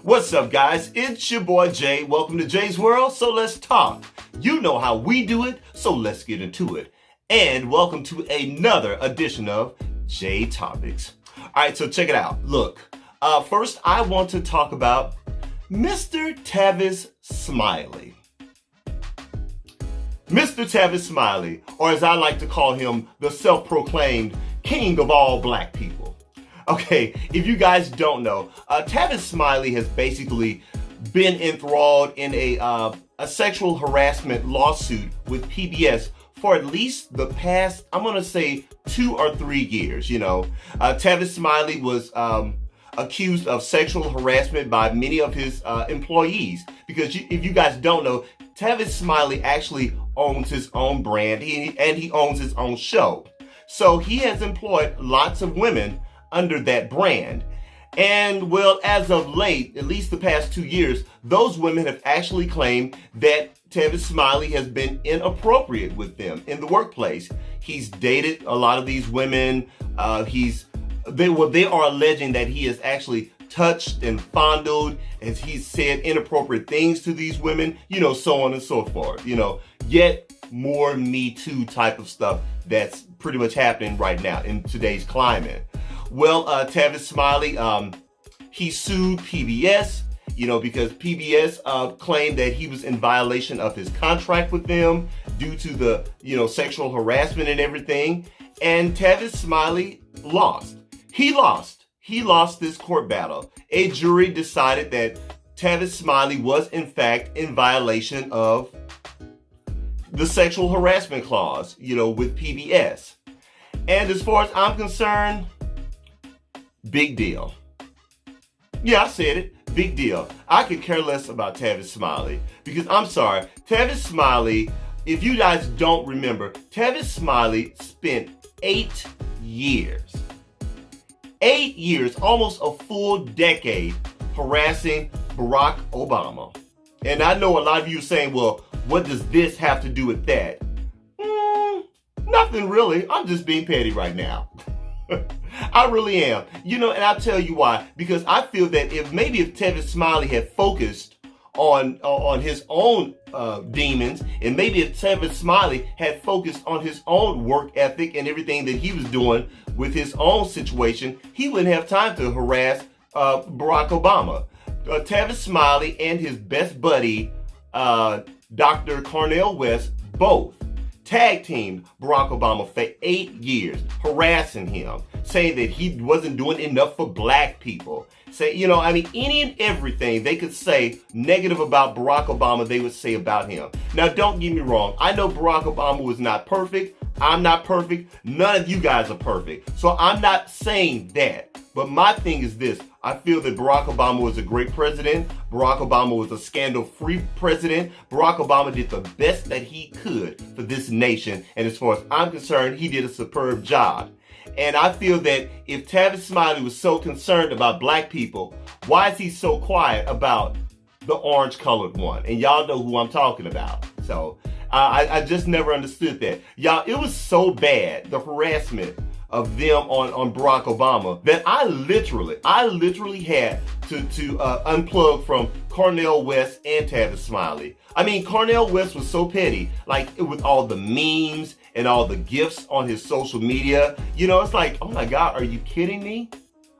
What's up, guys? It's your boy Jay. Welcome to Jay's World. So let's talk. You know how we do it, so let's get into it. And welcome to another edition of Jay Topics. All right, so check it out. Look, first I want to talk about Mr. Tavis Smiley. Mr. Tavis Smiley, or as I like to call him, the self-proclaimed king of all black people. Okay, if you guys don't know, Tavis Smiley has basically been enthralled in a sexual harassment lawsuit with PBS for at least the past, I'm going to say 2 or 3 years, Tavis Smiley was accused of sexual harassment by many of his employees. Because if you guys don't know, Tavis Smiley actually owns his own brand and he owns his own show. So he has employed lots of women under that brand. And well, as of late, at least the past 2 years, those women have actually claimed that Tavis Smiley has been inappropriate with them in the workplace. He's dated a lot of these women. They are alleging that he has actually touched and fondled, as he said, inappropriate things to these women, so on and so forth. Yet more Me Too type of stuff that's pretty much happening right now in today's climate. Well, Tavis Smiley, he sued PBS, because PBS claimed that he was in violation of his contract with them due to the, sexual harassment and everything. And Tavis Smiley lost. He lost this court battle. A jury decided that Tavis Smiley was in fact in violation of the sexual harassment clause, with PBS. And as far as I'm concerned, big deal. Yeah, I said it. Big deal. I could care less about Tavis Smiley because I'm sorry. Tavis Smiley, if you guys don't remember, Tavis Smiley spent 8 years, almost a full decade harassing Barack Obama. And I know a lot of you are saying, well, what does this have to do with that? Nothing really. I'm just being petty right now. I really am. And I'll tell you why. Because I feel that if Tavis Smiley had focused on his own demons, and maybe if Tavis Smiley had focused on his own work ethic and everything that he was doing with his own situation, he wouldn't have time to harass Barack Obama. Tavis Smiley and his best buddy, Dr. Cornel West, both tag teamed Barack Obama for 8 years, harassing him, saying that he wasn't doing enough for black people. Any and everything they could say negative about Barack Obama, they would say about him. Now, don't get me wrong. I know Barack Obama was not perfect. I'm not perfect. None of you guys are perfect. So I'm not saying that. But my thing is this. I feel that Barack Obama was a great president. Barack Obama was a scandal-free president. Barack Obama did the best that he could for this nation. And as far as I'm concerned, he did a superb job. And I feel that if Tavis Smiley was so concerned about black people, why is he so quiet about the orange-colored one? And y'all know who I'm talking about. So I just never understood that. Y'all, it was so bad, the harassment of them on Barack Obama, that I literally had to unplug from Cornel West and Tavis Smiley. Cornel West was so petty, with all the memes and all the gifts on his social media. It's like, oh my God, are you kidding me?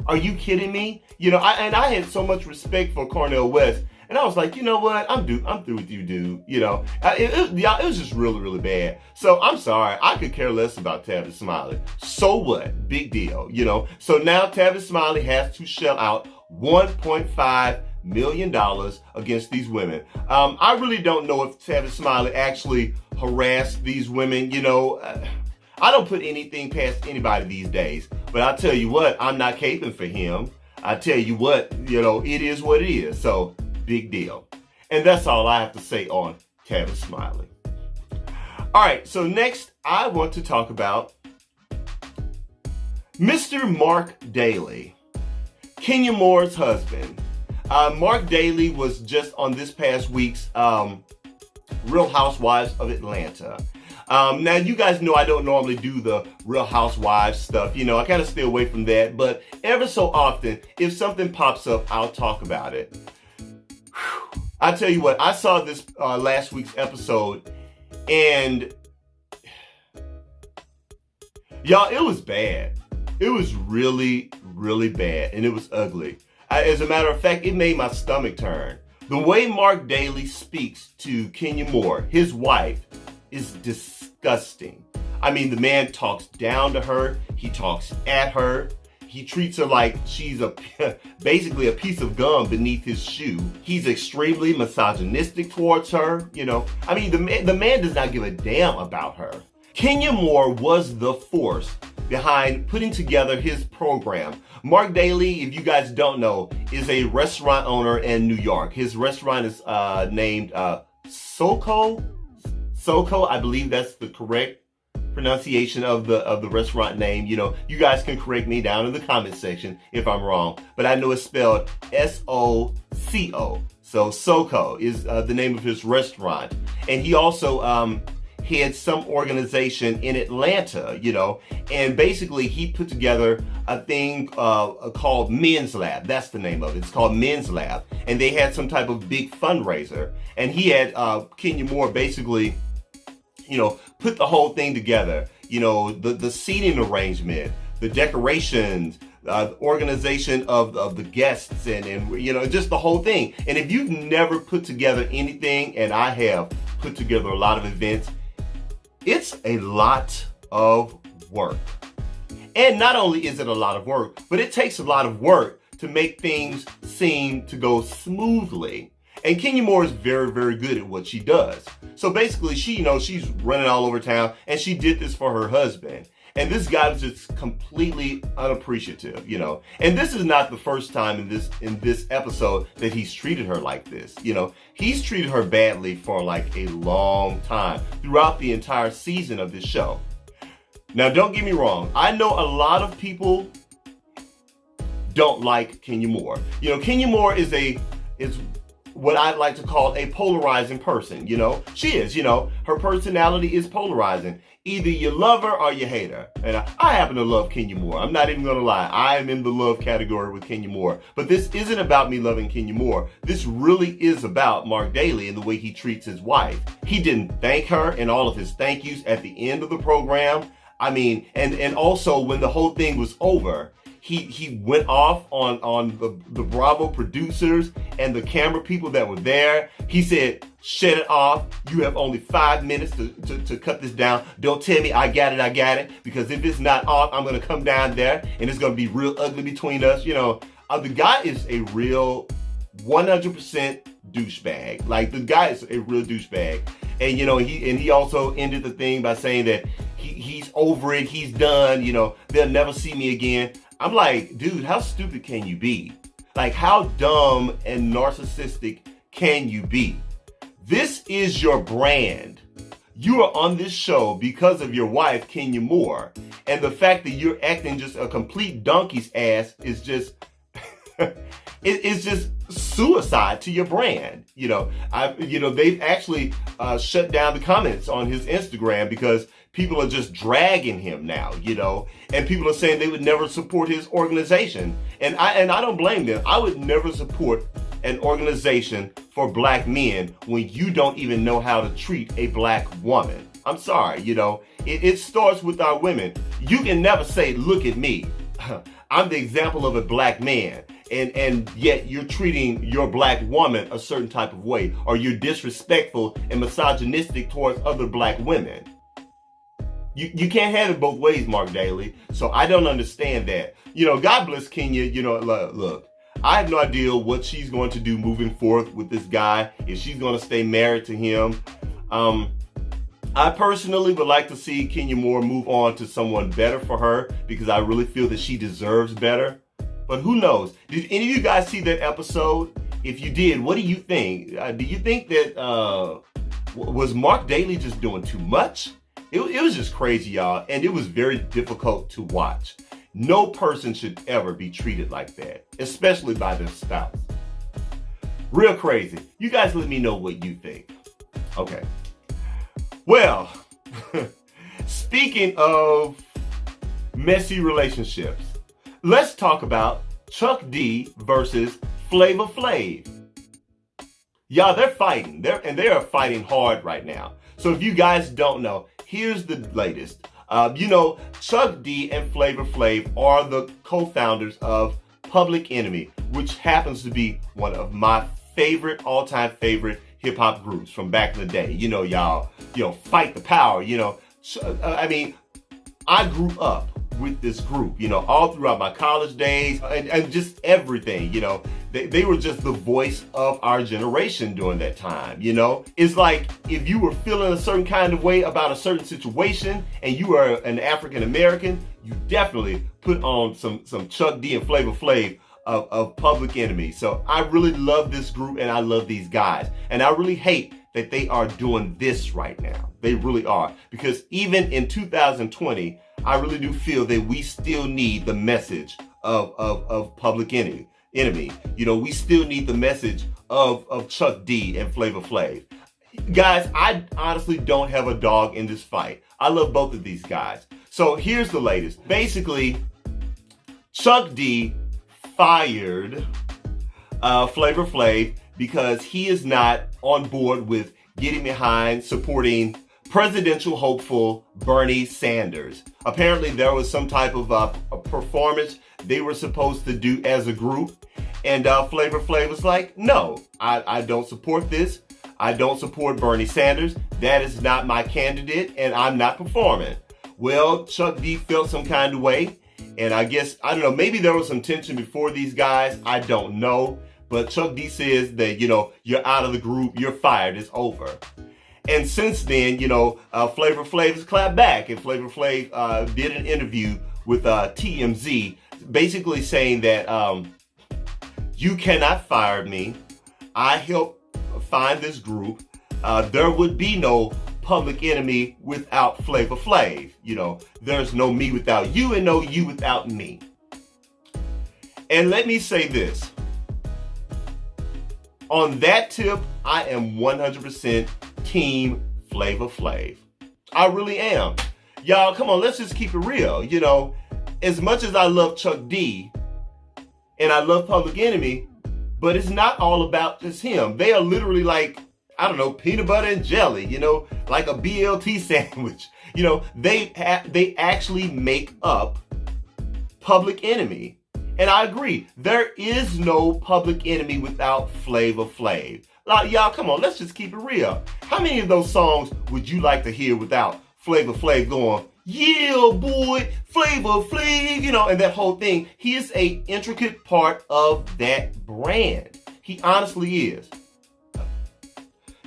Are you kidding me? I had so much respect for Cornel West. And I was like, you know what? I'm through with you, dude. It was just really, really bad. So I'm sorry. I could care less about Tavis Smiley. So what? Big deal, So now Tavis Smiley has to shell out $1.5 million against these women. I really don't know if Tavis Smiley actually harassed these women. I don't put anything past anybody these days. But I'll tell you what, I'm not caping for him. I tell you what, it is what it is. So big deal. And that's all I have to say on Tavis Smiley. All right, so next I want to talk about Mr. Marc Daly, Kenya Moore's husband. Marc Daly was just on this past week's Real Housewives of Atlanta. Now, you guys know I don't normally do the Real Housewives stuff. I kind of stay away from that. But ever so often, if something pops up, I'll talk about it. I tell you what, I saw this last week's episode, and y'all, it was bad. It was really, really bad, and it was ugly. As a matter of fact, it made my stomach turn. The way Marc Daly speaks to Kenya Moore, his wife, is disgusting. I mean, the man talks down to her. He talks at her. He treats her like she's basically a piece of gum beneath his shoe. He's extremely misogynistic towards her. I mean, the man does not give a damn about her. Kenya Moore was the force behind putting together his program. Marc Daly, if you guys don't know, is a restaurant owner in New York. His restaurant is named Soko. Soko, I believe that's the correct pronunciation of the restaurant name. You guys can correct me down in the comment section if I'm wrong, but I know it's spelled S-O-C-O. So Soko is the name of his restaurant, and he also heads some organization in Atlanta, and basically he put together a thing called Men's Lab. That's the name of it. It's called Men's Lab, and they had some type of big fundraiser, and he had Kenya Moore basically put the whole thing together. The seating arrangement, the decorations, the organization of the guests, and just the whole thing. And if you've never put together anything, and I have put together a lot of events, it's a lot of work. And not only is it a lot of work, but it takes a lot of work to make things seem to go smoothly. And Kenya Moore is very, very good at what she does. So basically, she's running all over town, and she did this for her husband. And this guy was just completely unappreciative, And this is not the first time in this episode that he's treated her like this. He's treated her badly for like a long time throughout the entire season of this show. Now, don't get me wrong. I know a lot of people don't like Kenya Moore. Kenya Moore is what I'd like to call a polarizing person. She is. Her personality is polarizing. Either you love her or you hate her. And I happen to love Kenya Moore. I'm not even going to lie. I am in the love category with Kenya Moore. But this isn't about me loving Kenya Moore. This really is about Marc Daly and the way he treats his wife. He didn't thank her in all of his thank yous at the end of the program. I mean, and also when the whole thing was over, he went off on the Bravo producers and the camera people that were there. He said, shut it off. You have only 5 minutes to cut this down. Don't tell me I got it. Because if it's not off, I'm going to come down there and it's going to be real ugly between us. The guy is a real 100% douchebag. Like, the guy is a real douchebag. And, he also ended the thing by saying that he's over it. He's done. They'll never see me again. I'm like, dude, how stupid can you be? Like, how dumb and narcissistic can you be? This is your brand. You are on this show because of your wife, Kenya Moore. And the fact that you're acting just a complete donkey's ass is just, it's just suicide to your brand. They've actually shut down the comments on his Instagram because people are just dragging him now, and people are saying they would never support his organization. And I don't blame them. I would never support an organization for black men when you don't even know how to treat a black woman. I'm sorry, it starts with our women. You can never say, look at me. I'm the example of a black man. And yet you're treating your black woman a certain type of way, or you're disrespectful and misogynistic towards other black women. You can't have it both ways, Marc Daly. So I don't understand that. God bless Kenya. Look, I have no idea what she's going to do moving forth with this guy, if she's going to stay married to him. I personally would like to see Kenya Moore move on to someone better for her, because I really feel that she deserves better. But who knows? Did any of you guys see that episode? If you did, what do you think? Do you think that was Marc Daly just doing too much? It was just crazy, y'all, and it was very difficult to watch. No person should ever be treated like that, especially by their spouse. Real crazy. You guys let me know what you think. Okay. Well, Speaking of messy relationships, let's talk about Chuck D versus Flava Flav. Y'all, they're fighting. They are fighting hard right now. So if you guys don't know, here's the latest. Chuck D and Flava Flav are the co-founders of Public Enemy, which happens to be one of my all-time favorite hip-hop groups from back in the day. Y'all, fight the power. I grew up with this group, all throughout my college days and just everything, they were just the voice of our generation during that time, It's like if you were feeling a certain kind of way about a certain situation and you are an African American, you definitely put on some Chuck D and Flava Flav of Public Enemy. So I really love this group and I love these guys. And I really hate that they are doing this right now. They really are. Because even in 2020, I really do feel that we still need the message of Public Enemy. We still need the message of Chuck D and Flava Flav. Guys, I honestly don't have a dog in this fight. I love both of these guys. So here's the latest. Basically, Chuck D fired Flava Flav because he is not on board with getting behind supporting presidential hopeful Bernie Sanders. Apparently there was some type of a performance they were supposed to do as a group, and Flava Flav was like, no, I don't support this. I don't support Bernie Sanders. That is not my candidate, and I'm not performing. Well, Chuck D felt some kind of way, and I guess, I don't know, maybe there was some tension before these guys. I don't know. But Chuck D says that, you're out of the group, you're fired, it's over. And since then, Flava Flav has clapped back, and Flava Flav did an interview with TMZ, basically saying that you cannot fire me. I helped find this group. There would be no Public Enemy without Flava Flav. There's no me without you and no you without me. And let me say this. On that tip, I am 100% Team Flava Flav. I really am. Y'all, come on, let's just keep it real. As much as I love Chuck D and I love Public Enemy, but it's not all about just him. They are literally like, I don't know, peanut butter and jelly, like a BLT sandwich. They actually make up Public Enemy. And I agree, there is no Public Enemy without Flava Flav. Like, y'all, come on, let's just keep it real. How many of those songs would you like to hear without Flava Flav going, yeah, boy, Flava Flav, and that whole thing? He is an intricate part of that brand. He honestly is.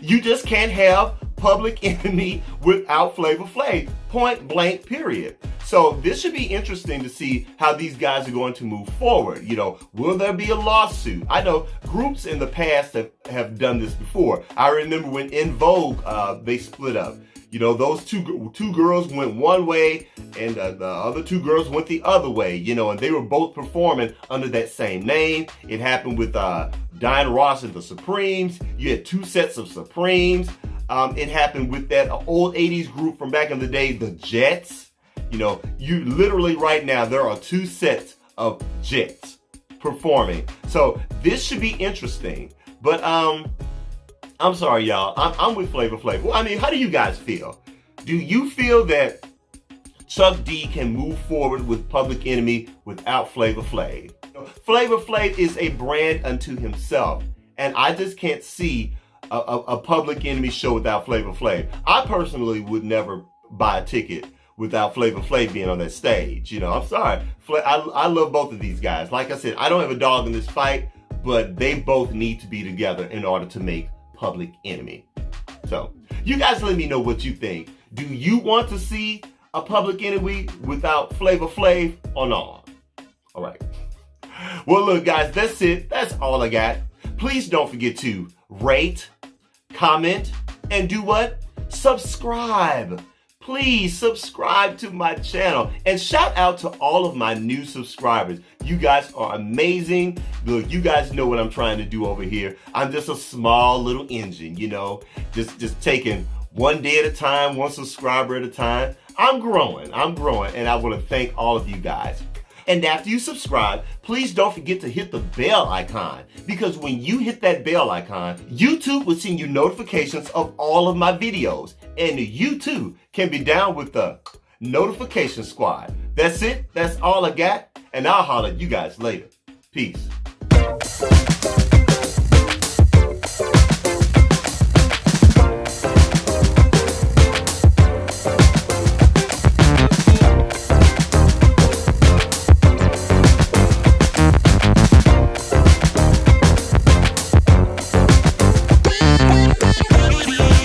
You just can't have Public Enemy without Flava Flav. Point blank, period. So this should be interesting to see how these guys are going to move forward. Will there be a lawsuit? I know groups in the past have done this before. I remember when In Vogue, they split up. Those two girls went one way and the other two girls went the other way, and they were both performing under that same name. It happened with Diana Ross and the Supremes. You had two sets of Supremes. It happened with that old 80s group from back in the day, the Jets. You literally right now, there are two sets of Jets performing. So this should be interesting. But I'm sorry, y'all. I'm with Flava Flav. Well, how do you guys feel? Do you feel that Chuck D can move forward with Public Enemy without Flava Flav? Flava Flav is a brand unto himself, and I just can't see a Public Enemy show without Flava Flav. I personally would never buy a ticket without Flava Flav being on that stage. I'm sorry. I love both of these guys. Like I said, I don't have a dog in this fight, but they both need to be together in order to make Public Enemy. So you guys let me know what you think. Do you want to see a Public Enemy without Flava Flav or not? All right. Well, look, guys, that's it. That's all I got. Please don't forget to rate, comment, and do what? Subscribe. Please subscribe to my channel, and shout out to all of my new subscribers. You guys are amazing. Look, you guys know what I'm trying to do over here. I'm just a small little engine, just taking one day at a time, one subscriber at a time. I'm growing, and I want to thank all of you guys. And after you subscribe, please don't forget to hit the bell icon, because when you hit that bell icon, YouTube will send you notifications of all of my videos, and you too can be down with the notification squad. That's it. That's all I got, and I'll holler at you guys later. Peace.